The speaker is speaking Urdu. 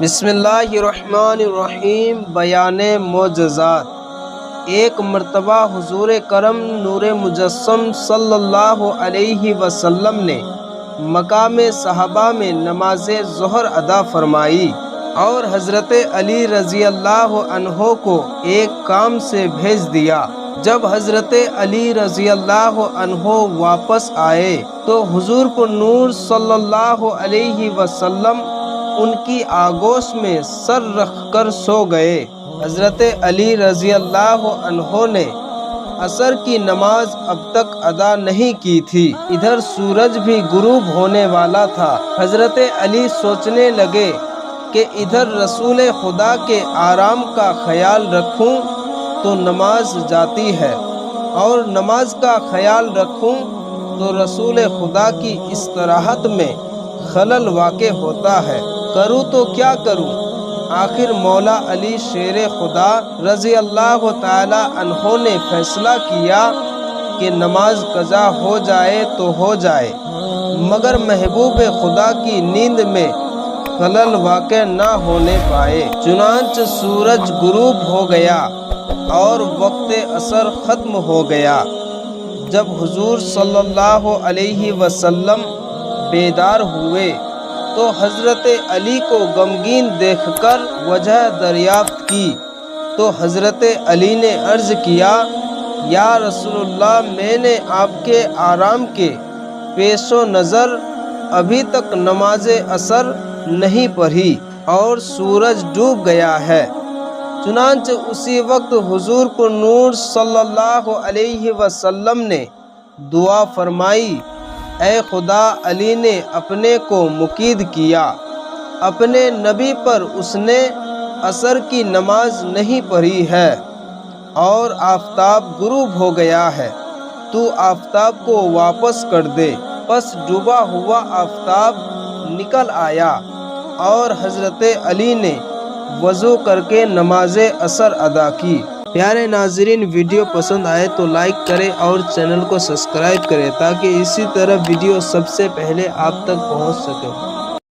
بسم اللہ الرحمن الرحیم۔ بیان معجزات۔ ایک مرتبہ حضور کرم نور مجسم صلی اللہ علیہ وسلم نے مقام صحابہ میں نماز ظہر ادا فرمائی اور حضرت علی رضی اللہ عنہ کو ایک کام سے بھیج دیا۔ جب حضرت علی رضی اللہ عنہ واپس آئے تو حضور پر نور صلی اللہ علیہ وسلم ان کی آغوش میں سر رکھ کر سو گئے۔ حضرت علی رضی اللہ عنہ نے عصر کی نماز اب تک ادا نہیں کی تھی۔ ادھر سورج بھی غروب ہونے والا تھا۔ حضرت علی سوچنے لگے کہ ادھر رسول خدا کے آرام کا خیال رکھوں تو نماز جاتی ہے، اور نماز کا خیال رکھوں تو رسول خدا کی استراحت میں خلل واقع ہوتا ہے۔ کروں تو کیا کروں؟ آخر مولا علی شیر خدا رضی اللہ تعالی عنہ نے فیصلہ کیا کہ نماز قضا ہو جائے تو ہو جائے، مگر محبوب خدا کی نیند میں خلل واقع نہ ہونے پائے۔ چنانچہ سورج غروب ہو گیا اور وقت عصر ختم ہو گیا۔ جب حضور صلی اللہ علیہ وسلم بیدار ہوئے تو حضرت علی کو غمگین دیکھ کر وجہ دریافت کی تو حضرت علی نے عرض کیا، یا رسول اللہ، میں نے آپ کے آرام کے پیش و نظر ابھی تک نماز عصر نہیں پڑھی اور سورج ڈوب گیا ہے۔ چنانچہ اسی وقت حضور پر نور صلی اللہ علیہ وسلم نے دعا فرمائی، اے خدا، علی نے اپنے کو مقید کیا، اپنے نبی پر اس نے عصر کی نماز نہیں پڑھی ہے اور آفتاب غروب ہو گیا ہے، تو آفتاب کو واپس کر دے۔ پس ڈوبا ہوا آفتاب نکل آیا اور حضرت علی نے وضو کر کے نماز عصر ادا کی۔ پیارے ناظرین، ویڈیو پسند آئے تو لائک کریں اور چینل کو سبسکرائب کریں تاکہ اسی طرح ویڈیو سب سے پہلے آپ تک پہنچ سکے۔